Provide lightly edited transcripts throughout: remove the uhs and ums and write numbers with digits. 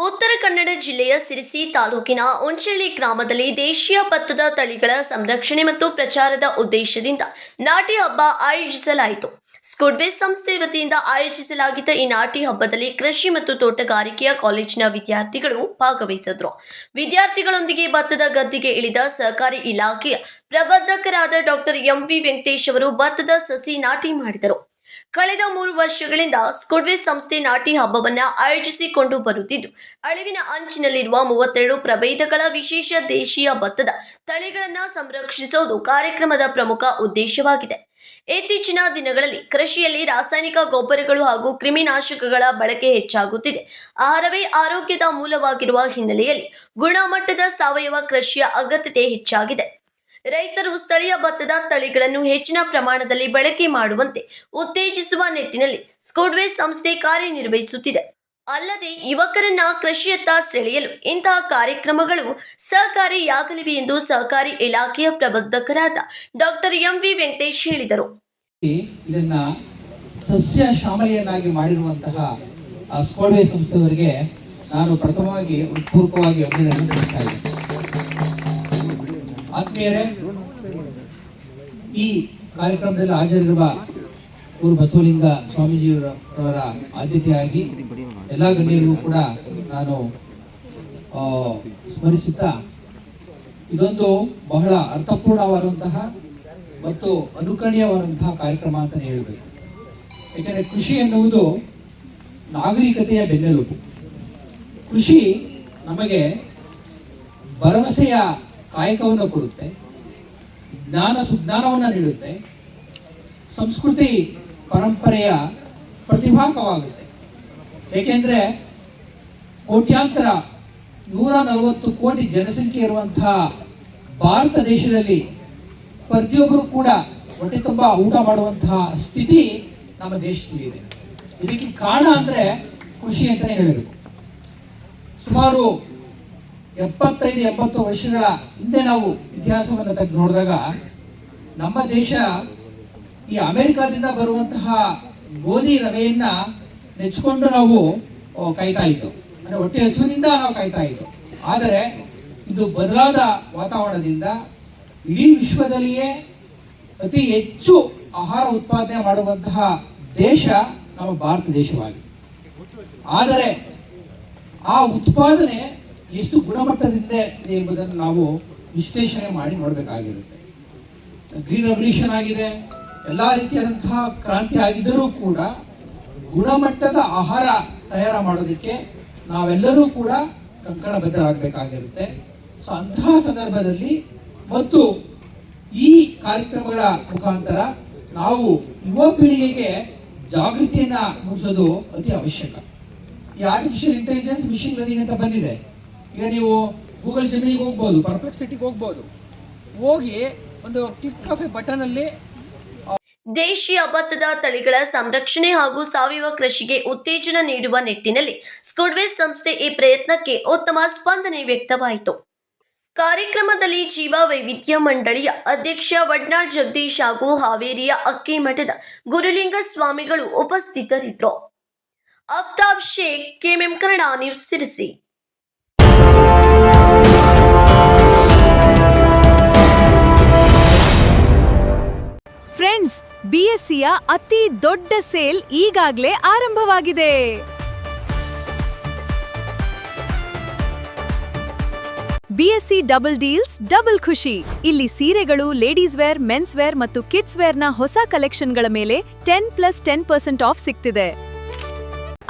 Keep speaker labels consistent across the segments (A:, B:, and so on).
A: ಉತ್ತರ ಕನ್ನಡ ಜಿಲ್ಲೆಯ ಸಿರಿಸಿ ತಾಲೂಕಿನ ಉಂಚಳ್ಳಿ ಗ್ರಾಮದಲ್ಲಿ ದೇಶೀಯ ಭತ್ತದ ತಳಿಗಳ ಸಂರಕ್ಷಣೆ ಮತ್ತು ಪ್ರಚಾರದ ಉದ್ದೇಶದಿಂದ ನಾಟಿ ಹಬ್ಬ ಆಯೋಜಿಸಲಾಯಿತು. ಸ್ಕುಡ್ವೇಸ್ ಸಂಸ್ಥೆ ವತಿಯಿಂದ ಆಯೋಜಿಸಲಾಗಿದ್ದ ಈ ನಾಟಿ ಹಬ್ಬದಲ್ಲಿ ಕೃಷಿ ಮತ್ತು ತೋಟಗಾರಿಕೆಯ ಕಾಲೇಜಿನ ವಿದ್ಯಾರ್ಥಿಗಳು ಭಾಗವಹಿಸಿದ್ರು. ವಿದ್ಯಾರ್ಥಿಗಳೊಂದಿಗೆ ಭತ್ತದ ಗದ್ದೆಗೆ ಇಳಿದ ಸಹಕಾರಿ ಇಲಾಖೆಯ ಪ್ರಬಂಧಕರಾದ ಡಾಕ್ಟರ್ ಎಂ.ವಿ. ವೆಂಕಟೇಶ್ ಅವರು ಭತ್ತದ ಸಸಿ ನಾಟಿ ಮಾಡಿದರು. ಕಳೆದ 3 ವರ್ಷಗಳಿಂದ ಸ್ಕುಡ್ವೇಸ್ ಸಂಸ್ಥೆ ನಾಟಿ ಹಬ್ಬವನ್ನು ಆಯೋಜಿಸಿಕೊಂಡು ಬರುತ್ತಿದ್ದು, ಅಳಿವಿನ ಅಂಚಿನಲ್ಲಿರುವ 32 ಪ್ರಭೇದಗಳ ವಿಶೇಷ ದೇಶೀಯ ಭತ್ತದ ತಳಿಗಳನ್ನು ಸಂರಕ್ಷಿಸುವುದು ಕಾರ್ಯಕ್ರಮದ ಪ್ರಮುಖ ಉದ್ದೇಶವಾಗಿದೆ. ಇತ್ತೀಚಿನ ದಿನಗಳಲ್ಲಿ ಕೃಷಿಯಲ್ಲಿ ರಾಸಾಯನಿಕ ಗೊಬ್ಬರಗಳು ಹಾಗೂ ಕ್ರಿಮಿನಾಶಕಗಳ ಬಳಕೆ ಹೆಚ್ಚಾಗುತ್ತಿದೆ. ಆಹಾರವೇ ಆರೋಗ್ಯದ ಮೂಲವಾಗಿರುವ ಹಿನ್ನೆಲೆಯಲ್ಲಿ ಗುಣಮಟ್ಟದ ಸಾವಯವ ಕೃಷಿಯ ಅಗತ್ಯತೆ ಹೆಚ್ಚಾಗಿದೆ. ರೈತರು ಸ್ಥಳೀಯ ಭತ್ತದ ತಳಿಗಳನ್ನು ಹೆಚ್ಚಿನ ಪ್ರಮಾಣದಲ್ಲಿ ಬಳಕೆ ಮಾಡುವಂತೆ ಉತ್ತೇಜಿಸುವ ನಿಟ್ಟಿನಲ್ಲಿ ಸ್ಕುಡ್ವೇಸ್ ಸಂಸ್ಥೆ ಕಾರ್ಯನಿರ್ವಹಿಸುತ್ತಿದೆ. ಅಲ್ಲದೆ ಯುವಕರನ್ನ ಕೃಷಿಯತ್ತ ಸೆಳೆಯಲು ಇಂತಹ ಕಾರ್ಯಕ್ರಮಗಳು ಸಹಕಾರಿಯಾಗಲಿವೆ ಎಂದು ಸಹಕಾರಿ ಇಲಾಖೆಯ ಪ್ರಬಂಧಕರಾದ ಡಾಕ್ಟರ್ ಎಂ.ವಿ. ವೆಂಕಟೇಶ್ ಹೇಳಿದರು.
B: ಇದನ್ನ ಸಸ್ಯ ಶ್ಯಾಮಲೆಯನ್ನಾಗಿ ಮಾಡಿರುವಂತಹ ಸ್ಕುಡ್ವೇಸ್ ಸಂಸ್ಥೆಯವರಿಗೆ ನಾನು ಪ್ರಥಮವಾಗಿ ಹೃತ್ಪೂರ್ವಕವಾಗಿ ಅಭಿನಂದನೆ ಸಲ್ಲಿಸ್ತಾ ಇದ್ದೇನೆ. ಆತ್ಮೀಯರೇ, ಈ ಕಾರ್ಯಕ್ರಮದಲ್ಲಿ ಹಾಜರಿರುವ ಗುರು ಬಸವಲಿಂಗ ಸ್ವಾಮೀಜಿಯವರ ಆದ್ಯತೆಯಾಗಿ ಎಲ್ಲ ಗಣ್ಯರಿಗೂ ಕೂಡ ನಾನು ಸ್ಮರಿಸುತ್ತಾ, ಇದೊಂದು ಬಹಳ ಅರ್ಥಪೂರ್ಣವಾದಂತಹ ಮತ್ತು ಅನುಕರಣೀಯವಾದಂತಹ ಕಾರ್ಯಕ್ರಮ ಅಂತಲೇ ಹೇಳಬೇಕು. ಯಾಕೆಂದರೆ ಕೃಷಿ ಎನ್ನುವುದು ನಾಗರಿಕತೆಯ ಬೆನ್ನೆಲುಬು. ಕೃಷಿ ನಮಗೆ ಭರವಸೆಯ ಕಾಯಕವನ್ನು ಕೊಡುತ್ತೆ, ಸುಜ್ಞಾನವನ್ನು ನೀಡುತ್ತೆ, ಸಂಸ್ಕೃತಿ ಪರಂಪರೆಯ ಪ್ರತಿಭಾಕವಾಗುತ್ತೆ. ಏಕೆಂದರೆ ಕೋಟ್ಯಾಂತರ 140 ಕೋಟಿ ಜನಸಂಖ್ಯೆ ಇರುವಂತಹ ಭಾರತ ದೇಶದಲ್ಲಿ ಪ್ರತಿಯೊಬ್ಬರು ಕೂಡ ಹೊಟ್ಟೆ ತುಂಬ ಊಟ ಮಾಡುವಂತಹ ಸ್ಥಿತಿ ನಮ್ಮ ದೇಶದಲ್ಲಿ ಇದೆ. ಇದಕ್ಕೆ ಕಾರಣ ಅಂದರೆ ಕೃಷಿ ಅಂತಲೇ ಹೇಳಬೇಕು. ಸುಮಾರು 75-80 ವರ್ಷಗಳ ಹಿಂದೆ ನಾವು ಇತಿಹಾಸವನ್ನು ತೆಗೆದು ನೋಡಿದಾಗ ನಮ್ಮ ದೇಶ ಈ ಅಮೆರಿಕಾದಿಂದ ಬರುವಂತಹ ಗೋಧಿ ರವೆಯನ್ನ ನೆಚ್ಚಿಕೊಂಡು ನಾವು ಕಾಯ್ತಾ ಇತ್ತು, ಅಂದರೆ ಹೊಟ್ಟೆ ಹಸುವಿನಿಂದ ನಾವು ಕಾಯ್ತಾ ಇತ್ತು. ಆದರೆ ಇದು ಬದಲಾದ ವಾತಾವರಣದಿಂದ ಇಡೀ ವಿಶ್ವದಲ್ಲಿಯೇ ಅತಿ ಹೆಚ್ಚು ಆಹಾರ ಉತ್ಪಾದನೆ ಮಾಡುವಂತಹ ದೇಶ ನಮ್ಮ ಭಾರತ ದೇಶವಾಗಿದೆ. ಆದರೆ ಆ ಉತ್ಪಾದನೆ ಎಷ್ಟು ಗುಣಮಟ್ಟದಿಂದ ಇದೆ ಎಂಬುದನ್ನು ನಾವು ವಿಶ್ಲೇಷಣೆ ಮಾಡಿ ನೋಡಬೇಕಾಗಿರುತ್ತೆ. ಗ್ರೀನ್ ರೆವಲ್ಯೂಷನ್ ಆಗಿದೆ, ಎಲ್ಲ ರೀತಿಯಾದಂತಹ ಕ್ರಾಂತಿ ಆಗಿದ್ದರೂ ಕೂಡ ಗುಣಮಟ್ಟದ ಆಹಾರ ತಯಾರು ಮಾಡೋದಕ್ಕೆ ನಾವೆಲ್ಲರೂ ಕೂಡ ಕಂಕಣಬದ್ಧರಾಗಬೇಕಾಗಿರುತ್ತೆ. ಸೊ ಅಂತಹ ಸಂದರ್ಭದಲ್ಲಿ ಮತ್ತು ಈ ಕಾರ್ಯಕ್ರಮಗಳ ಮುಖಾಂತರ ನಾವು ಯುವ ಪೀಳಿಗೆಗೆ ಜಾಗೃತಿಯನ್ನ ಮೂಡಿಸೋದು ಅತಿ ಅವಶ್ಯಕ. ಈ ಆರ್ಟಿಫಿಷಿಯಲ್ ಇಂಟೆಲಿಜೆನ್ಸ್, ಮಿಷಿನ್ ಲರ್ನಿಂಗ್ ಅಂತ ಬಂದಿದೆ. ಈಗ ನೀವು ಗೂಗಲ್ ಜೆಮಿನಿಗೆ ಹೋಗ್ಬೋದು, ಪರ್ಪ್ಲೆಕ್ಸಿಟಿಗೆ ಹೋಗ್ಬೋದು, ಹೋಗಿ ಒಂದು ಕ್ಲಿಕ್ ಆಫ್ ಎ ಬಟನ್ ಅಲ್ಲಿ
A: ದೇಶೀಯ ಭತ್ತದ ತಳಿಗಳ ಸಂರಕ್ಷಣೆ ಹಾಗೂ ಸಾವಯವ ಕೃಷಿಗೆ ಉತ್ತೇಜನ ನೀಡುವ ನಿಟ್ಟಿನಲ್ಲಿ ಸ್ಕುಡ್ವೇಸ್ ಸಂಸ್ಥೆ ಈ ಪ್ರಯತ್ನಕ್ಕೆ ಉತ್ತಮ ಸ್ಪಂದನೆ ವ್ಯಕ್ತವಾಯಿತು. ಕಾರ್ಯಕ್ರಮದಲ್ಲಿ ಜೀವ ವೈವಿಧ್ಯ ಮಂಡಳಿಯ ಅಧ್ಯಕ್ಷ ವಡ್ನಾಳ್ ಜಗದೀಶ್ ಹಾಗೂ ಹಾವೇರಿಯ ಅಕ್ಕಿಮಠದ ಗುರುಲಿಂಗ ಸ್ವಾಮಿಗಳು ಉಪಸ್ಥಿತರಿದ್ದರು. Aftab Shaikh, KMM Kannada news, Sirsi.
C: Friends, ಬಿಎಸ್ಸಿಯ ಅತಿ ದೊಡ್ಡ ಸೇಲ್ ಈಗಾಗಲೇ ಆರಂಭವಾಗಿದೆ. ಬಿಎಸ್ಸಿ ಡಬಲ್ ಡೀಲ್ಸ್, ಡಬಲ್ ಖುಷಿ. ಇಲ್ಲಿ ಸೀರೆಗಳು, ಲೇಡೀಸ್ ವೇರ್, ಮೆನ್ಸ್ ವೇರ್ ಮತ್ತು ಕಿಡ್ಸ್ ವೇರ್ನ ಹೊಸ ಕಲೆಕ್ಷನ್ಗಳ ಮೇಲೆ 10+10% ಆಫ್ ಸಿಗ್ತಿದೆ.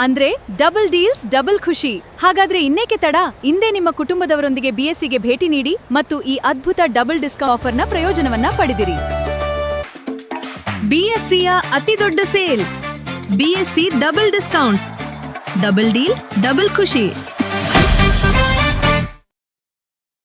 C: ಅಂದ್ರೆ ಡಬಲ್ ಡೀಲ್ಸ್, ಡಬಲ್ ಖುಷಿ. ಹಾಗಾದ್ರೆ ಇನ್ನೇಕೆ ತಡ? ಇಂದೇ ನಿಮ್ಮ ಕುಟುಂಬದವರೊಂದಿಗೆ ಬಿಎಸ್ಸಿಗೆ ಭೇಟಿ ನೀಡಿ ಮತ್ತು ಈ ಅದ್ಭುತ ಡಬಲ್ ಡಿಸ್ಕೌಂಟ್ ಆಫರ್ನ ಪ್ರಯೋಜನವನ್ನ ಪಡೆದಿರಿ.
D: ಬಿಎಸ್ಸಿಯ ಅತಿ ದೊಡ್ಡ sale, BSc double discount, double deal, double ಖುಷಿ.